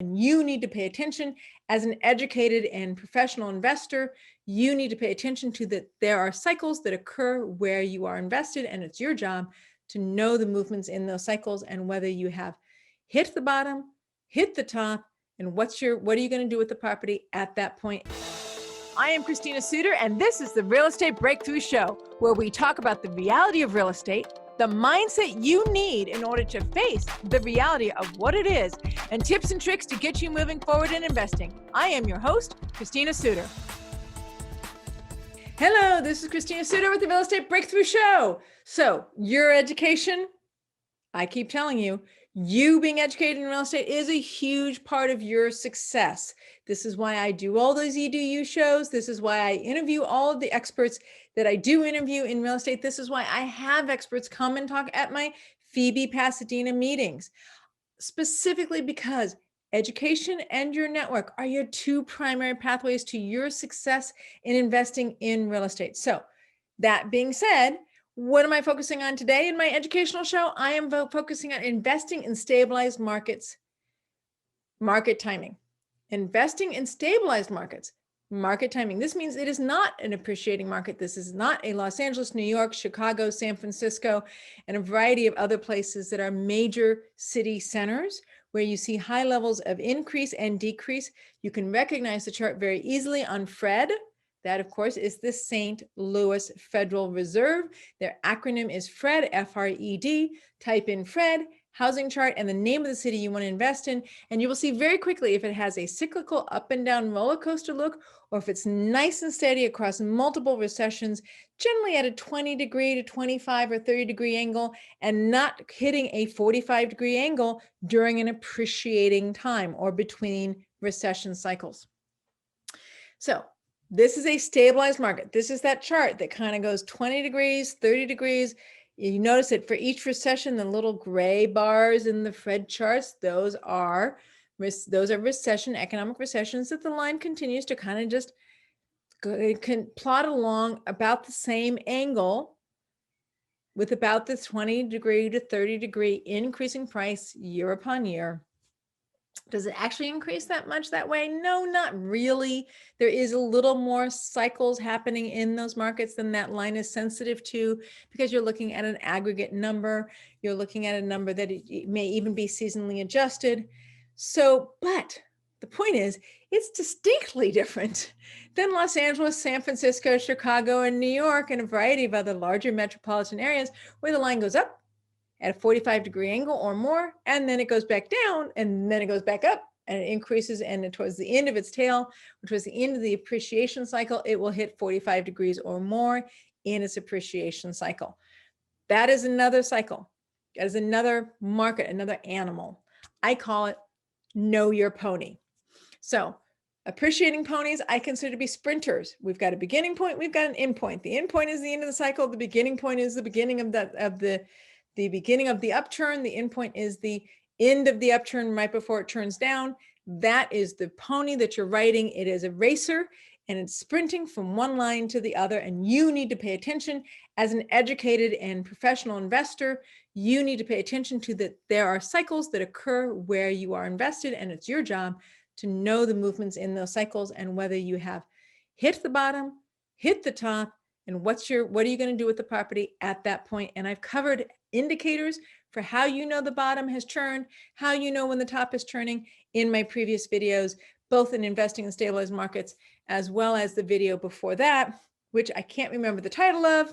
And you need to pay attention as an educated and professional investor. You need to pay attention to that there are cycles that occur where you are invested, and it's your job to know the movements in those cycles and whether you have hit the bottom, hit the top, and what are you going to do with the property at that point. I am Christina Suter, and this is the Real Estate Breakthrough Show, where we talk about the reality of real estate, the mindset you need in order to face the reality of what it is, and tips and tricks to get you moving forward in investing. I am your host, Christina Suter. Hello, this is Christina Suter with the Real Estate Breakthrough Show. So your education, I keep telling you, you being educated in real estate is a huge part of your success. This is why I do all those EDU shows. This is why I interview all of the experts that I do interview in real estate. This is why I have experts come and talk at my Phoebe Pasadena meetings, specifically because education and your network are your two primary pathways to your success in investing in real estate. So that being said, what am I focusing on today in my educational show? I am focusing on investing in stabilized markets, market timing. Investing in stabilized markets, market timing. This means it is not an appreciating market. This is not a Los Angeles, New York, Chicago, San Francisco, and a variety of other places that are major city centers where you see high levels of increase and decrease. You can recognize the chart very easily on FRED. That, of course, is the St. Louis Federal Reserve. Their acronym is FRED, F-R-E-D. Type in FRED, housing chart, and the name of the city you want to invest in, and you will see very quickly if it has a cyclical up and down roller coaster look, or if it's nice and steady across multiple recessions, generally at a 20-degree to 25 or 30-degree angle, and not hitting a 45-degree angle during an appreciating time or between recession cycles. So this is a stabilized market. This is that chart that kind of goes 20 degrees, 30 degrees. You notice that for each recession, the little gray bars in the FRED charts, those are recession, economic recessions that the line continues to kind of just plot along about the same angle with about the 20-degree to 30-degree increasing price year upon year. Does it actually increase that much that way? No, not really. There is a little more cycles happening in those markets than that line is sensitive to, because you're looking at an aggregate number. You're looking at a number that it may even be seasonally adjusted. So, but the point is, it's distinctly different than Los Angeles, San Francisco, Chicago, and New York, and a variety of other larger metropolitan areas where the line goes up at a 45-degree angle or more, and then it goes back down, and then it goes back up, and it increases, and towards the end of its tail, which was the end of the appreciation cycle, it will hit 45 degrees or more in its appreciation cycle. That is another cycle. That is another market, another animal. I call it know your pony. So appreciating ponies, I consider to be sprinters. We've got a beginning point, we've got an end point. The end point is the end of the cycle. The beginning point is the beginning of the beginning of the upturn. The end point is the end of the upturn right before it turns down. That is the pony that you're riding. It is a racer, and it's sprinting from one line to the other, and you need to pay attention as an educated and professional investor. You need to pay attention to that there are cycles that occur where you are invested, and it's your job to know the movements in those cycles and whether you have hit the bottom, hit the top, and what are you going to do with the property at that point. And I've covered indicators for how you know the bottom has turned, how you know when the top is turning in my previous videos, both in investing in stabilized markets, as well as the video before that, which I can't remember the title of,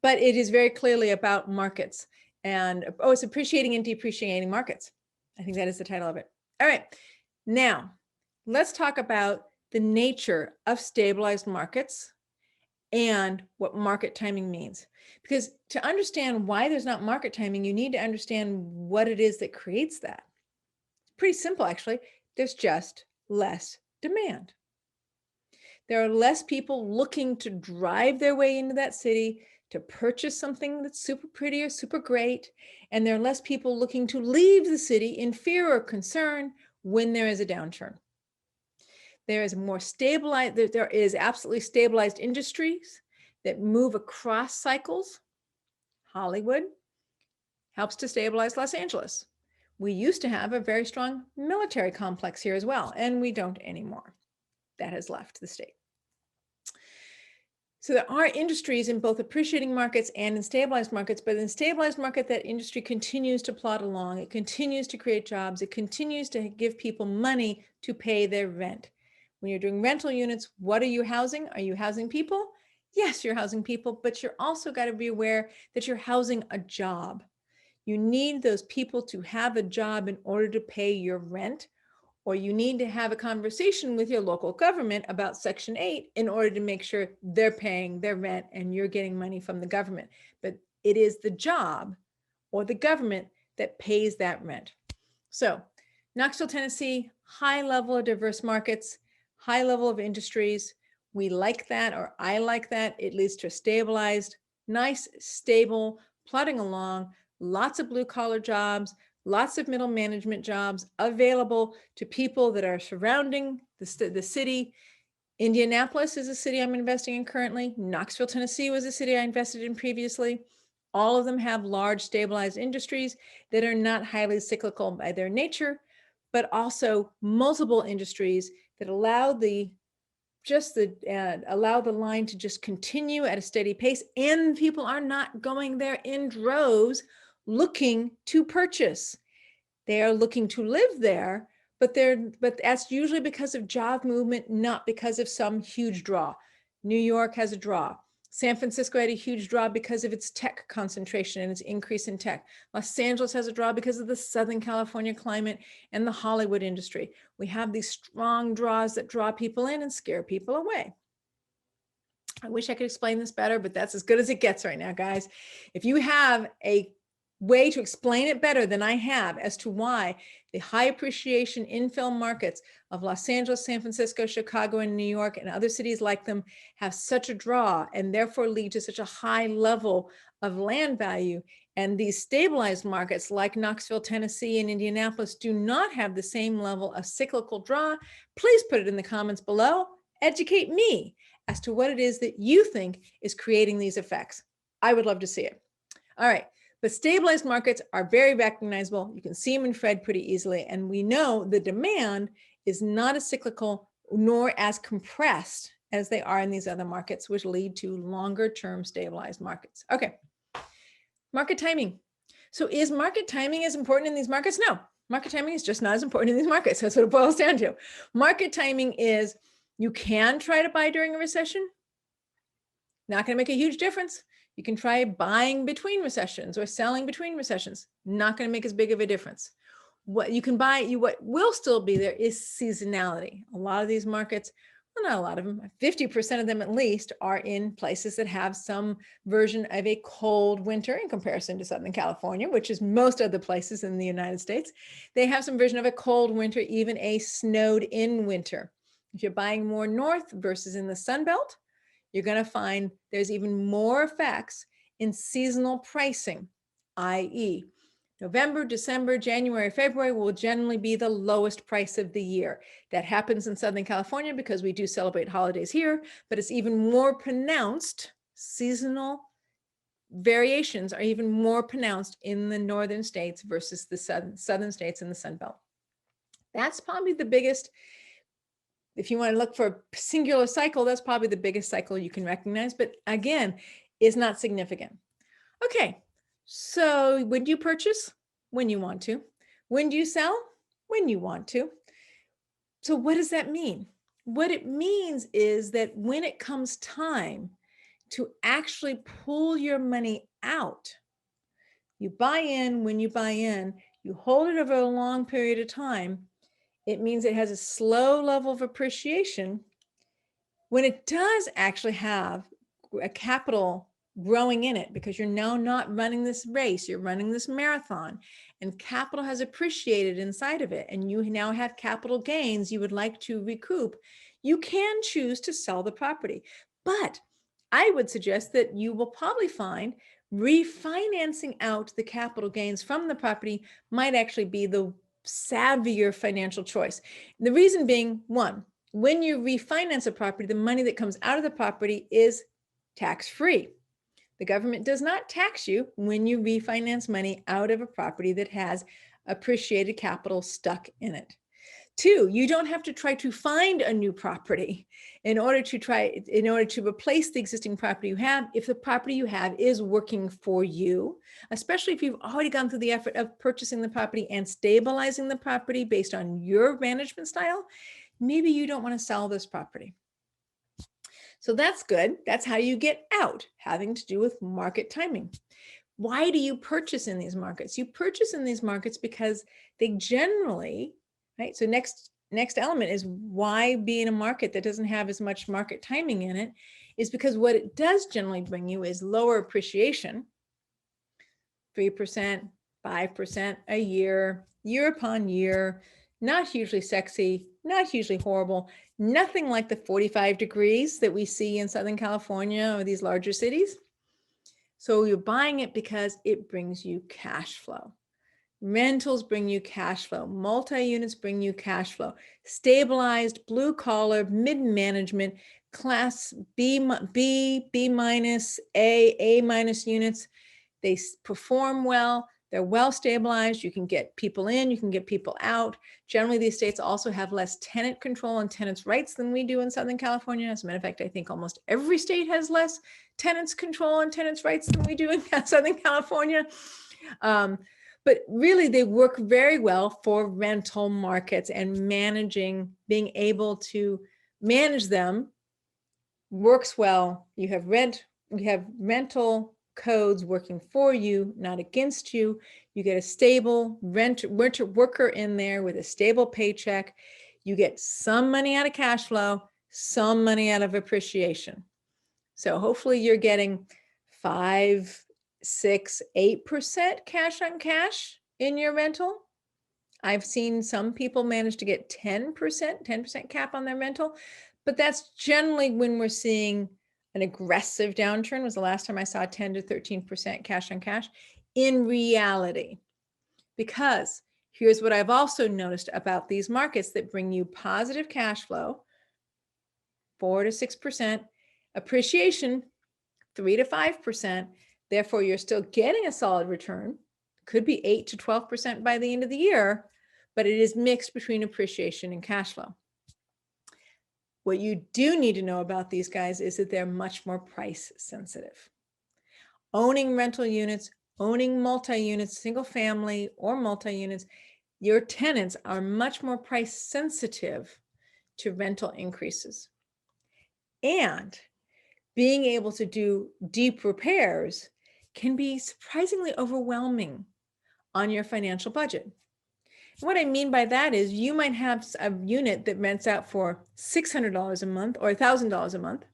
but it is very clearly about markets. And it's appreciating and depreciating markets. I think that is the title of it. All right, now let's talk about the nature of stabilized markets and what market timing means. Because to understand why there's not market timing, you need to understand what it is that creates that. It's pretty simple, actually. There's just less demand. There are less people looking to drive their way into that city to purchase something that's super pretty or super great. And there are less people looking to leave the city in fear or concern when there is a downturn. There is more stabilized, there is absolutely stabilized industries that move across cycles. Hollywood helps to stabilize Los Angeles. We used to have a very strong military complex here as well, and we don't anymore. That has left the state. So there are industries in both appreciating markets and in stabilized markets, but in stabilized market, that industry continues to plod along. It continues to create jobs. It continues to give people money to pay their rent. When you're doing rental units, what are you housing? Are you housing people? Yes, you're housing people, but you're also got to be aware that you're housing a job. You need those people to have a job in order to pay your rent, or you need to have a conversation with your local government about Section 8 in order to make sure they're paying their rent and you're getting money from the government. But it is the job or the government that pays that rent. So Knoxville, Tennessee, high level of diverse markets, high level of industries. We like that, or I like that. It leads to a stabilized, nice, stable, plodding along, lots of blue collar jobs, lots of middle management jobs available to people that are surrounding the city. Indianapolis is a city I'm investing in currently. Knoxville, Tennessee was a city I invested in previously. All of them have large stabilized industries that are not highly cyclical by their nature, but also multiple industries that allow the line to just continue at a steady pace, and people are not going there in droves looking to purchase. They are looking to live there, but that's usually because of job movement, not because of some huge draw. New York has a draw. San Francisco had a huge draw because of its tech concentration and its increase in tech. Los Angeles has a draw because of the Southern California climate and the Hollywood industry. We have these strong draws that draw people in and scare people away. I wish I could explain this better, but that's as good as it gets right now, guys. If you have a way to explain it better than I have as to why the high appreciation infill markets of Los Angeles, San Francisco, Chicago, and New York, and other cities like them have such a draw and therefore lead to such a high level of land value, and these stabilized markets like Knoxville, Tennessee, and Indianapolis do not have the same level of cyclical draw, please put it in the comments below. Educate me as to what it is that you think is creating these effects. I would love to see it. All right. But stabilized markets are very recognizable. You can see them in Fred pretty easily. And we know the demand is not as cyclical nor as compressed as they are in these other markets, which lead to longer term stabilized markets. Okay. Market timing. So is market timing as important in these markets? No, market timing is just not as important in these markets. That's what it boils down to. Market timing is, you can try to buy during a recession. Not going to make a huge difference. You can try buying between recessions or selling between recessions. Not going to make as big of a difference. What you can buy, what will still be there is seasonality. A lot of these markets, well, not a lot of them, 50% of them at least, are in places that have some version of a cold winter in comparison to Southern California, which is most of the places in the United States. They have some version of a cold winter, even a snowed in winter. If you're buying more north versus in the Sunbelt, you're going to find there's even more effects in seasonal pricing, i.e., November, December, January, February will generally be the lowest price of the year. That happens in Southern California because we do celebrate holidays here, but it's even more pronounced. Seasonal variations are even more pronounced in the northern states versus the southern states in the Sunbelt. That's probably the biggest. If you want to look for a singular cycle, that's probably the biggest cycle you can recognize, but again, is not significant. Okay, so when do you purchase? When you want to. When do you sell? When you want to. So what does that mean? What it means is that when it comes time to actually pull your money out, you buy in. When you buy in, you hold it over a long period of time. It means it has a slow level of appreciation. When it does actually have a capital growing in it, because you're now not running this race, you're running this marathon, and capital has appreciated inside of it, and you now have capital gains you would like to recoup, you can choose to sell the property. But I would suggest that you will probably find refinancing out the capital gains from the property might actually be the savvier financial choice. The reason being, one, when you refinance a property, the money that comes out of the property is tax-free. The government does not tax you when you refinance money out of a property that has appreciated capital stuck in it. 2, you don't have to try to find a new property in order to replace the existing property you have if the property you have is working for you, especially if you've already gone through the effort of purchasing the property and stabilizing the property based on your management style. Maybe you don't want to sell this property. So that's good. That's how you get out, having to do with market timing. Why do you purchase in these markets? You purchase in these markets because they generally, right? So next element is why be in a market that doesn't have as much market timing in it, is because what it does generally bring you is lower appreciation, 3%, 5% a year, year upon year, not hugely sexy, not hugely horrible, nothing like the 45 degrees that we see in Southern California or these larger cities. So you're buying it because it brings you cash flow. Rentals bring you cash flow. Multi-units bring you cash flow. Stabilized, blue collar, mid-management, class B minus, A minus units. They perform well. They're well stabilized. You can get people in, you can get people out. Generally, these states also have less tenant control and tenants' rights than we do in Southern California. As a matter of fact, I think almost every state has less tenants control and tenants' rights than we do in Southern California. But really, they work very well for rental markets, and being able to manage them works well. You have rental codes working for you, not against you. You get a stable renter worker in there with a stable paycheck. You get some money out of cash flow, some money out of appreciation. So hopefully you're getting 5, 6, 8% cash on cash in your rental. I've seen some people manage to get 10% cap on their rental, but that's generally when we're seeing an aggressive downturn. Was the last time I saw 10 to 13% cash on cash in reality. Because here's what I've also noticed about these markets that bring you positive cash flow, 4 to 6%, appreciation, 3 to 5%. Therefore, you're still getting a solid return. Could be 8 to 12% by the end of the year, but it is mixed between appreciation and cash flow. What you do need to know about these guys is that they're much more price sensitive. Owning rental units, owning multi-units, single family or multi-units, your tenants are much more price sensitive to rental increases. And being able to do deep repairs can be surprisingly overwhelming on your financial budget. What I mean by that is you might have a unit that rents out for $600 a month or $1,000 a month,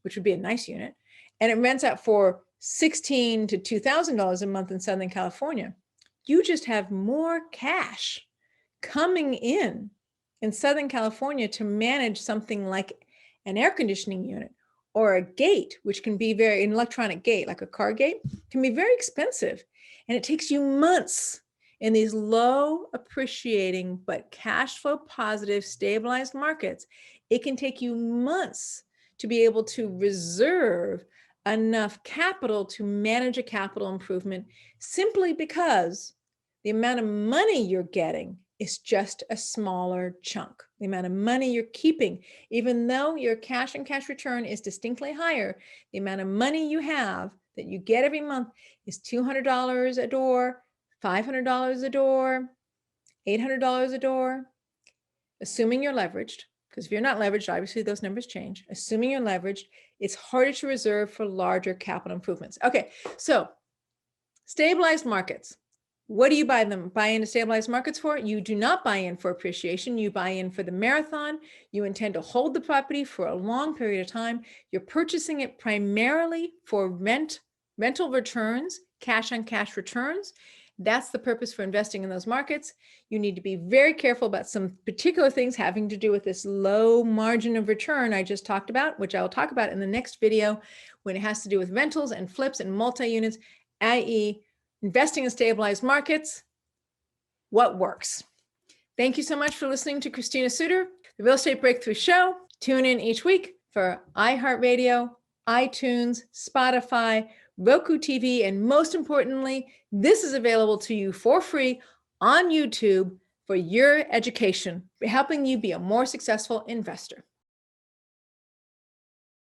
which would be a nice unit, and it rents out for $1,600 to $2,000 a month in Southern California. You just have more cash coming in Southern California to manage something like an air conditioning unit or a gate, which can be an electronic gate, like a car gate, can be very expensive. And it takes you months in these low appreciating but cash flow positive stabilized markets. It can take you months to be able to reserve enough capital to manage a capital improvement, simply because the amount of money you're getting is just a smaller chunk. The amount of money you're keeping, even though your cash and cash return is distinctly higher, the amount of money you have that you get every month is $200 a door, $500 a door, $800 a door, assuming you're leveraged. Because if you're not leveraged, obviously those numbers change. Assuming you're leveraged, it's harder to reserve for larger capital improvements. Okay, so stabilized markets. What do you buy into stabilized markets for? You do not buy in for appreciation. You buy in for the marathon. You intend to hold the property for a long period of time. You're purchasing it primarily for rental returns, cash on cash returns. That's the purpose for investing in those markets. You need to be very careful about some particular things having to do with this low margin of return I just talked about, which I will talk about in the next video, when it has to do with rentals and flips and multi-units, i.e. investing in stabilized markets, what works. Thank you so much for listening to Christina Suter, the Real Estate Breakthrough Show. Tune in each week for iHeartRadio, iTunes, Spotify, Roku TV, and most importantly, this is available to you for free on YouTube for your education, helping you be a more successful investor.